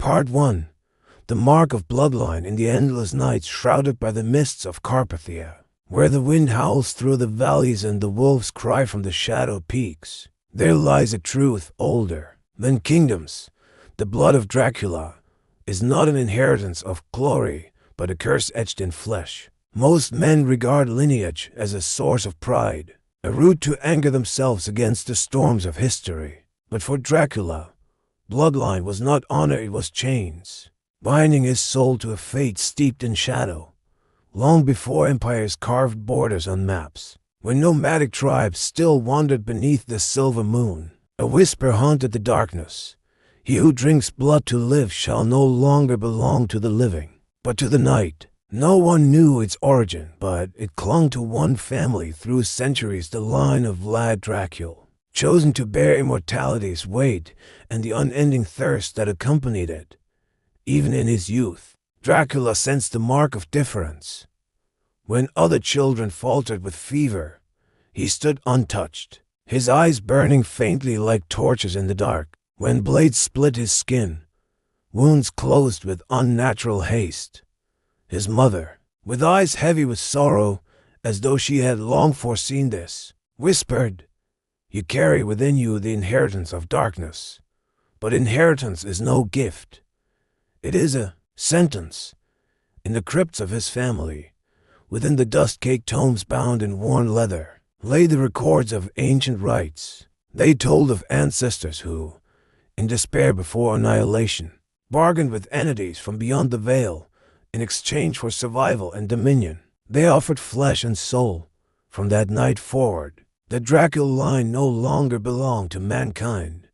Part 1. The mark of bloodline in the endless nights shrouded by the mists of Carpathia, where the wind howls through the valleys and the wolves cry from the shadow peaks. There lies a truth older than kingdoms. The blood of Dracula is not an inheritance of glory, but a curse etched in flesh. Most men regard lineage as a source of pride, a route to anchor themselves against the storms of history. But for Dracula, bloodline was not honor, it was chains, binding his soul to a fate steeped in shadow. Long before empires carved borders on maps, when nomadic tribes still wandered beneath the silver moon, a whisper haunted the darkness. He who drinks blood to live shall no longer belong to the living, but to the night. No one knew its origin, but it clung to one family through centuries, the line of Vlad Dracula, chosen to bear immortality's weight and the unending thirst that accompanied it. Even in his youth, Dracula sensed the mark of difference. When other children faltered with fever, he stood untouched, his eyes burning faintly like torches in the dark. When blades split his skin, wounds closed with unnatural haste, his mother, with eyes heavy with sorrow, as though she had long foreseen this, whispered, "You carry within you the inheritance of darkness, but inheritance is no gift. It is a sentence." In the crypts of his family, within the dust-caked tomes bound in worn leather, lay the records of ancient rites. They told of ancestors who, in despair before annihilation, bargained with entities from beyond the veil in exchange for survival and dominion. They offered flesh and soul. From that night forward, the Dracula line no longer belonged to mankind.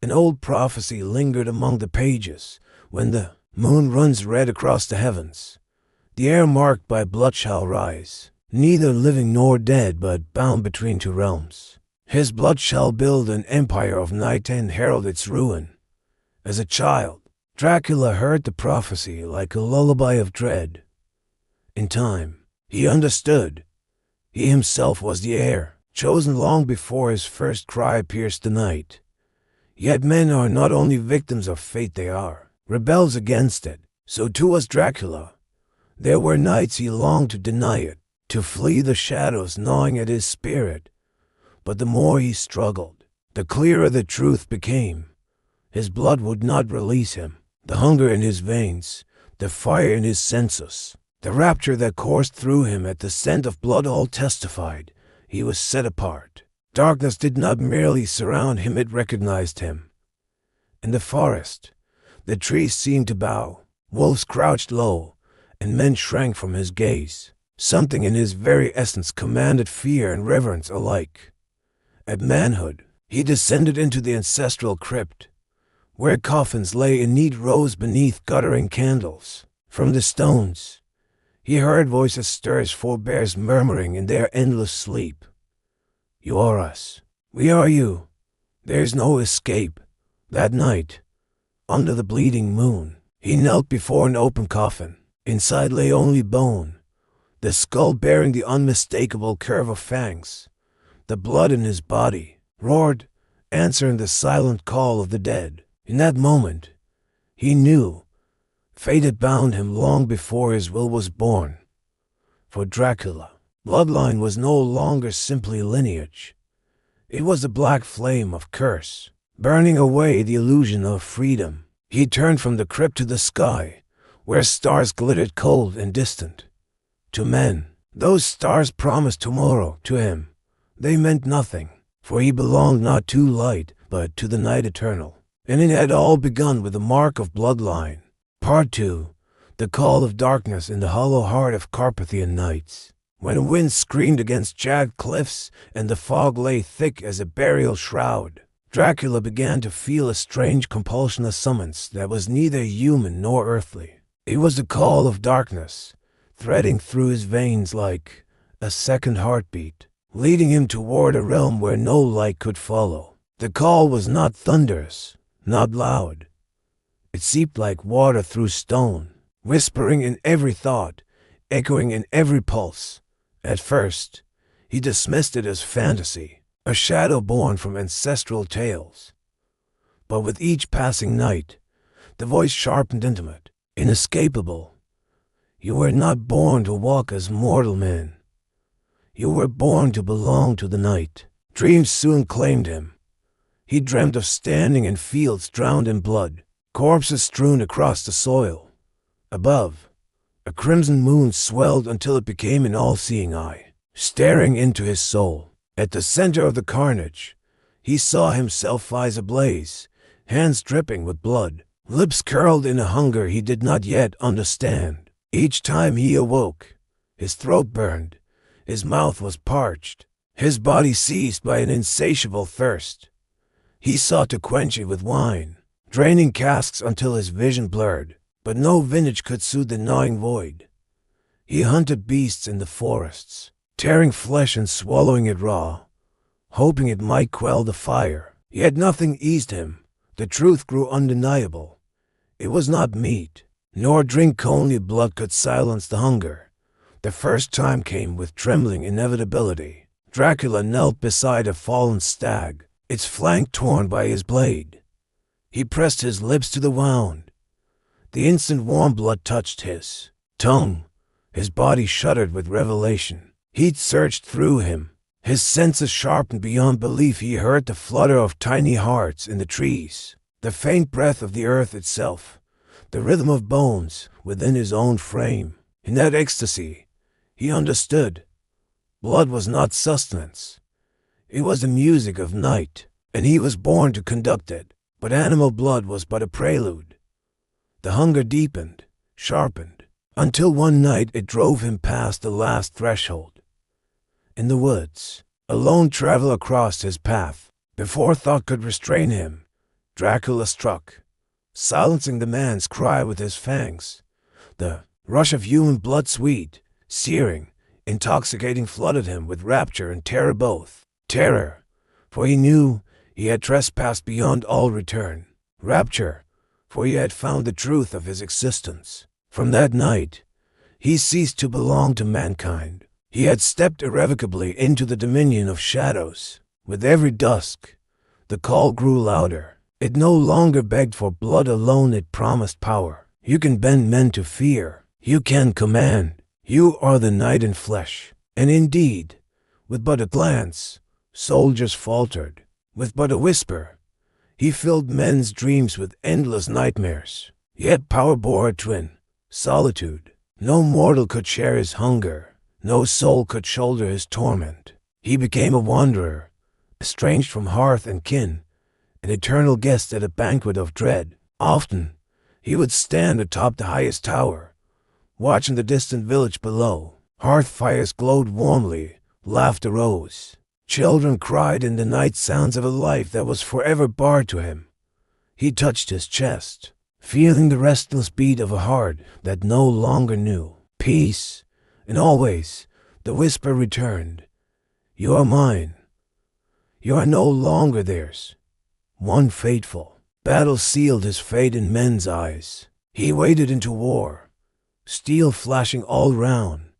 An old prophecy lingered among the pages. When the moon runs red across the heavens, the air marked by blood shall rise, neither living nor dead, but bound between two realms. His blood shall build an empire of night and herald its ruin. As a child, Dracula heard the prophecy like a lullaby of dread. In time, he understood. He himself was the heir, chosen long before his first cry pierced the night. Yet men are not only victims of fate, they are rebels against it. So too was Dracula. There were nights he longed to deny it, to flee the shadows gnawing at his spirit. But the more he struggled, the clearer the truth became. His blood would not release him. The hunger in his veins, the fire in his senses, the rapture that coursed through him at the scent of blood all testified he was set apart. Darkness did not merely surround him, it recognized him. In the forest, the trees seemed to bow, wolves crouched low, and men shrank from his gaze. Something in his very essence commanded fear and reverence alike. At manhood, he descended into the ancestral crypt, where coffins lay in neat rows beneath guttering candles. From the stones, he heard voices stir his forebears murmuring in their endless sleep. "You are us. We are you. There's no escape." That night, under the bleeding moon, he knelt before an open coffin. Inside lay only bone, the skull bearing the unmistakable curve of fangs. The blood in his body roared, answering the silent call of the dead. In that moment, he knew fate had bound him long before his will was born. For Dracula, bloodline was no longer simply lineage. It was a black flame of curse, burning away the illusion of freedom. He turned from the crypt to the sky, where stars glittered cold and distant. To men, those stars promised tomorrow. To him, they meant nothing, for he belonged not to light, but to the night eternal. And it had all begun with the mark of bloodline. Part 2. The call of darkness in the hollow heart of Carpathian nights. When wind screamed against jagged cliffs and the fog lay thick as a burial shroud, Dracula began to feel a strange compulsion, a summons that was neither human nor earthly. It was the call of darkness, threading through his veins like a second heartbeat, leading him toward a realm where no light could follow. The call was not thunderous, not loud. It seeped like water through stone, whispering in every thought, echoing in every pulse. At first, he dismissed it as fantasy, a shadow born from ancestral tales. But with each passing night, the voice sharp and intimate, inescapable. You were not born to walk as mortal men. You were born to belong to the night. Dreams soon claimed him. He dreamt of standing in fields drowned in blood, corpses strewn across the soil. Above, a crimson moon swelled until it became an all-seeing eye, staring into his soul. At the center of the carnage, he saw himself eyes ablaze, hands dripping with blood, lips curled in a hunger he did not yet understand. Each time he awoke, his throat burned, his mouth was parched, his body seized by an insatiable thirst. He sought to quench it with wine, draining casks until his vision blurred, but no vintage could soothe the gnawing void. He hunted beasts in the forests, tearing flesh and swallowing it raw, hoping it might quell the fire. Yet nothing eased him. The truth grew undeniable. It was not meat, nor drink only blood could silence the hunger. The first time came with trembling inevitability. Dracula knelt beside a fallen stag, its flank torn by his blade. He pressed his lips to the wound. The instant warm blood touched his tongue. His body shuddered with revelation. Heat surged through him. His senses sharpened beyond belief. He heard the flutter of tiny hearts in the trees, the faint breath of the earth itself, the rhythm of bones within his own frame. In that ecstasy, he understood. Blood was not sustenance. It was the music of night, and he was born to conduct it. But animal blood was but a prelude. The hunger deepened, sharpened, until one night it drove him past the last threshold. In the woods, a lone traveler crossed his path. Before thought could restrain him, Dracula struck, silencing the man's cry with his fangs. The rush of human blood, sweet, searing, intoxicating, flooded him with rapture and terror both. Terror, for he knew he had trespassed beyond all return. Rapture, for he had found the truth of his existence. From that night, he ceased to belong to mankind. He had stepped irrevocably into the dominion of shadows. With every dusk, the call grew louder. It no longer begged for blood alone, it promised power. You can bend men to fear. You can command. You are the night in flesh. And indeed, with but a glance, soldiers faltered. With but a whisper, he filled men's dreams with endless nightmares. Yet power bore a twin, solitude. No mortal could share his hunger. No soul could shoulder his torment. He became a wanderer, estranged from hearth and kin, an eternal guest at a banquet of dread. Often, he would stand atop the highest tower, watching the distant village below. Hearth fires glowed warmly, laughter rose. Children cried in the night, sounds of a life that was forever barred to him. He touched his chest, feeling the restless beat of a heart that no longer knew peace. And always, the whisper returned. You are mine. You are no longer theirs. One fateful battle sealed his fate in men's eyes. He waded into war, steel flashing all round.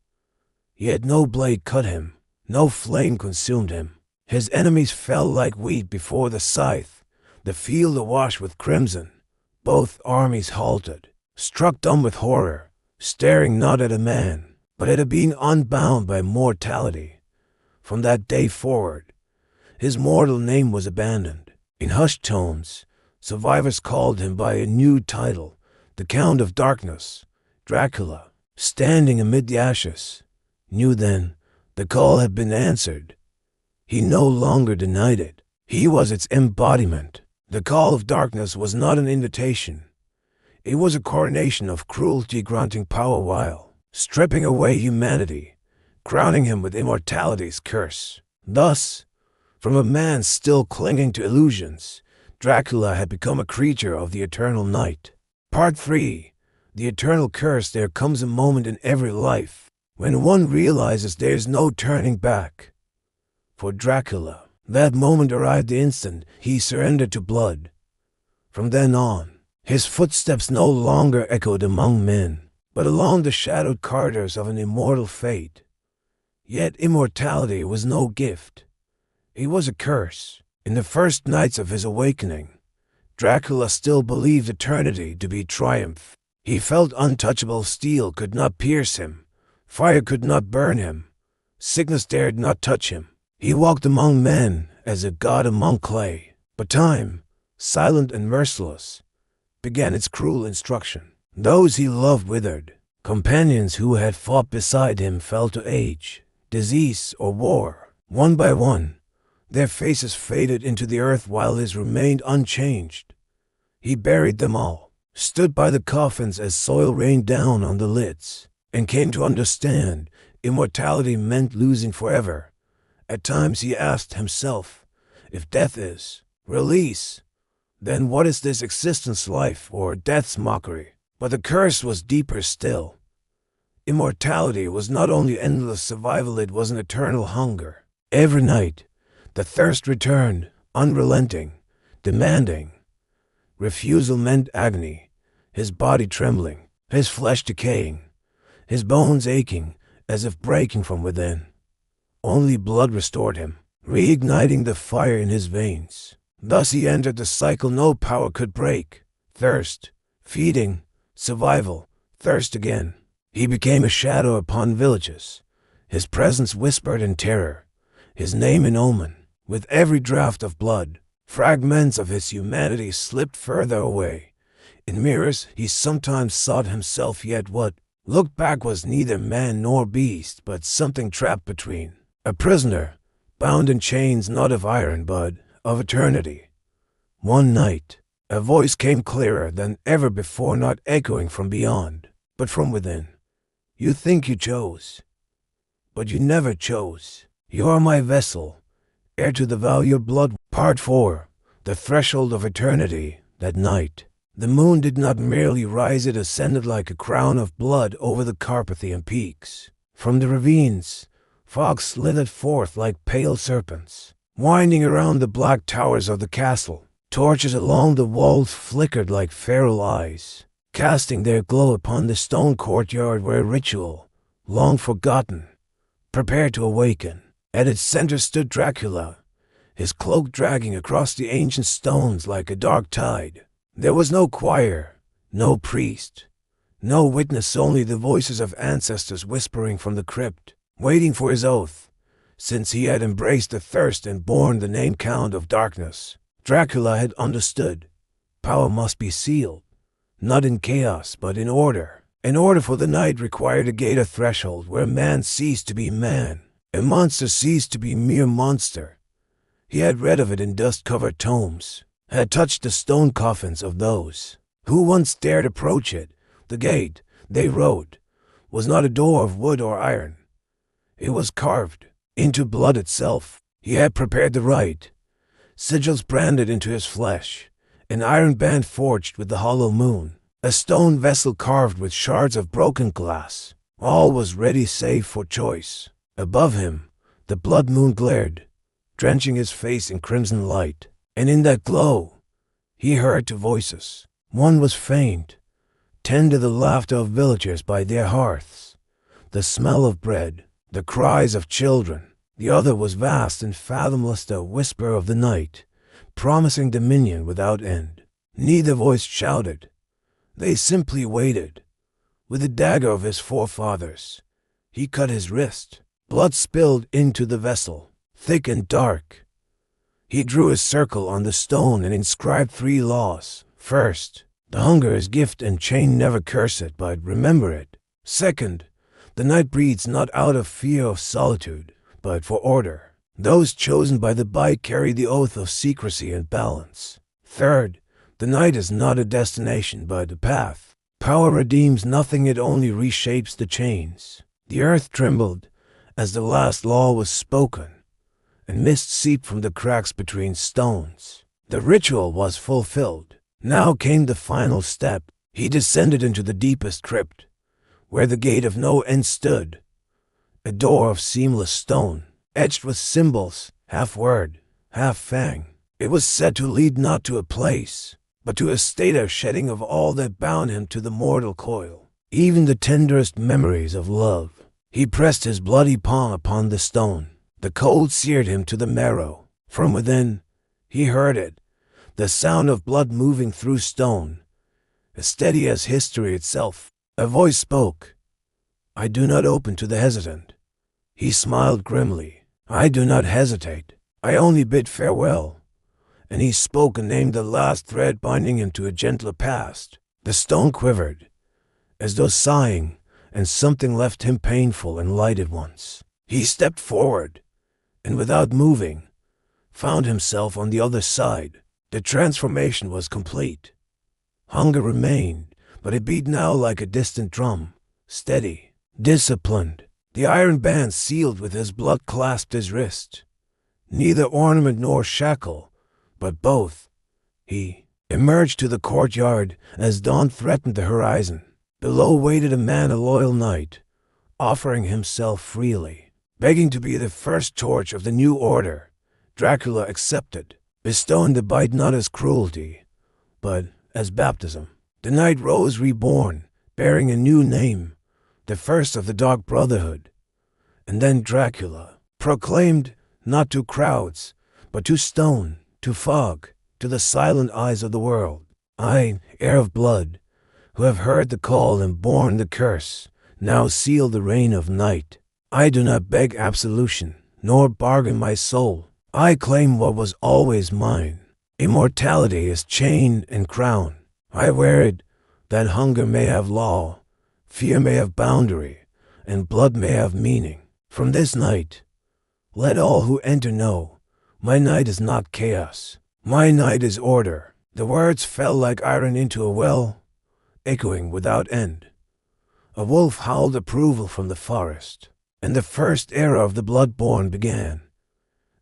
Yet no blade cut him, no flame consumed him. His enemies fell like wheat before the scythe, the field awash with crimson. Both armies halted, struck dumb with horror, staring not at a man, but at a being unbound by mortality. From that day forward, his mortal name was abandoned. In hushed tones, survivors called him by a new title, the Count of Darkness. Dracula, standing amid the ashes, knew then the call had been answered. He no longer denied it. He was its embodiment. The call of darkness was not an invitation. It was a coronation of cruelty, granting power while stripping away humanity, crowning him with immortality's curse. Thus, from a man still clinging to illusions, Dracula had become a creature of the eternal night. Part 3. The Eternal Curse. There comes a moment in every life when one realizes there is no turning back. For Dracula, that moment arrived the instant he surrendered to blood. From then on, his footsteps no longer echoed among men, but along the shadowed corridors of an immortal fate. Yet immortality was no gift. It was a curse. In the first nights of his awakening, Dracula still believed eternity to be triumph. He felt untouchable. Steel could not pierce him. Fire could not burn him. Sickness dared not touch him. He walked among men as a god among clay. But time, silent and merciless, began its cruel instruction. Those he loved withered. Companions who had fought beside him fell to age, disease, or war. One by one, their faces faded into the earth while his remained unchanged. He buried them all, stood by the coffins as soil rained down on the lids, and came to understand immortality meant losing forever. At times he asked himself, if death is release, then what is this existence, life or death's mockery? But the curse was deeper still. Immortality was not only endless survival, it was an eternal hunger. Every night, the thirst returned, unrelenting, demanding. Refusal meant agony, his body trembling, his flesh decaying, his bones aching as if breaking from within. Only blood restored him, reigniting the fire in his veins. Thus he entered the cycle no power could break. Thirst, feeding, survival, thirst again. He became a shadow upon villages. His presence whispered in terror, his name an omen. With every draught of blood, fragments of his humanity slipped further away. In mirrors he sometimes sought himself, yet what looked back was neither man nor beast, but something trapped between. A prisoner, bound in chains not of iron but of eternity. One night, a voice came clearer than ever before, not echoing from beyond, but from within. You think you chose, but you never chose. You are my vessel, heir to the vow your blood. Part 4. The threshold of eternity. That night, the moon did not merely rise, it ascended like a crown of blood over the Carpathian peaks. From the ravines, fog slithered forth like pale serpents, winding around the black towers of the castle. Torches along the walls flickered like feral eyes, casting their glow upon the stone courtyard where ritual, long forgotten, prepared to awaken. At its center stood Dracula, his cloak dragging across the ancient stones like a dark tide. There was no choir, no priest, no witness, only the voices of ancestors whispering from the crypt, waiting for his oath, since he had embraced the thirst and borne the name Count of Darkness. Dracula had understood. Power must be sealed, not in chaos but in order. An order for the night required a gate, a threshold where man ceased to be man, a monster ceased to be mere monster. He had read of it in dust-covered tomes, had touched the stone coffins of those who once dared approach it. The gate, they wrote, was not a door of wood or iron. It was carved into blood itself. He had prepared the rite, sigils branded into his flesh, an iron band forged with the hollow moon, a stone vessel carved with shards of broken glass. All was ready save for choice. Above him, the blood moon glared, drenching his face in crimson light, and in that glow, he heard two voices. One was faint, tender, the laughter of villagers by their hearths, the smell of bread, the cries of children. The other was vast and fathomless, the whisper of the night, promising dominion without end. Neither voice shouted. They simply waited. With the dagger of his forefathers, he cut his wrist. Blood spilled into the vessel, thick and dark. He drew a circle on the stone and inscribed 3 laws. First, the hunger is gift and chain, never curse it, but remember it. Second, the night breeds not out of fear of solitude, but for order. Those chosen by the bite carry the oath of secrecy and balance. Third, the night is not a destination, but a path. Power redeems nothing, it only reshapes the chains. The earth trembled as the last law was spoken, and mist seeped from the cracks between stones. The ritual was fulfilled. Now came the final step. He descended into the deepest crypt, where the gate of no end stood, a door of seamless stone, etched with symbols, half word, half fang. It was said to lead not to a place, but to a state of shedding of all that bound him to the mortal coil, even the tenderest memories of love. He pressed his bloody palm upon the stone. The cold seared him to the marrow. From within, he heard it, the sound of blood moving through stone, as steady as history itself. A voice spoke. "I do not open to the hesitant." He smiled grimly. "I do not hesitate. I only bid farewell." And he spoke and named the last thread binding him to a gentler past. The stone quivered, as though sighing, and something left him painful and light at once. He stepped forward, and without moving, found himself on the other side. The transformation was complete. Hunger remained, but it beat now like a distant drum, steady, disciplined. The iron band sealed with his blood clasped his wrist. Neither ornament nor shackle, but both. He emerged to the courtyard as dawn threatened the horizon. Below waited a man, a loyal knight, offering himself freely, begging to be the first torch of the new order. Dracula accepted, bestowing the bite not as cruelty, but as baptism. The knight rose reborn, bearing a new name, the first of the Dark Brotherhood. And then Dracula proclaimed, not to crowds, but to stone, to fog, to the silent eyes of the world, "I, heir of blood, who have heard the call and borne the curse, now seal the reign of night. I do not beg absolution, nor bargain my soul. I claim what was always mine. Immortality is chain and crown. I wear it, that hunger may have law, fear may have boundary, and blood may have meaning. From this night, let all who enter know, my night is not chaos. My night is order." The words fell like iron into a well, echoing without end. A wolf howled approval from the forest, and the first era of the bloodborne began.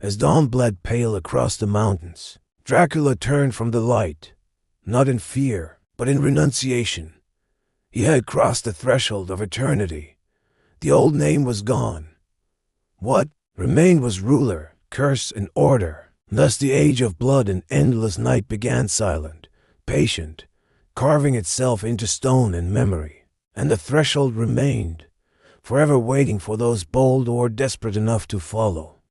As dawn bled pale across the mountains, Dracula turned from the light, not in fear, but in renunciation. He had crossed the threshold of eternity. The old name was gone. What remained was ruler, curse, and order. Thus the age of blood and endless night began, silent, patient, carving itself into stone and memory. And the threshold remained, forever waiting for those bold or desperate enough to follow.